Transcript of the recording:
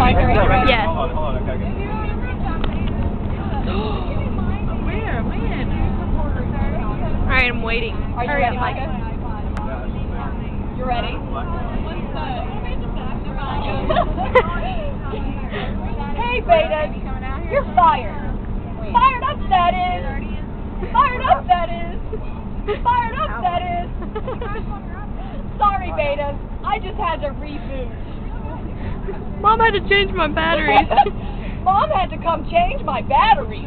Mike, are you ready? Yes. Hold on, okay. Alright, I'm waiting. Are you Hurry ready, up, Mike. Micah? You ready? Hey, Beta, you're fired. Fired up, that is. Fired up, that is. Fired up, that is. Sorry, Beta. I just had to reboot. Mom had to change my batteries. Mom had to come change my batteries.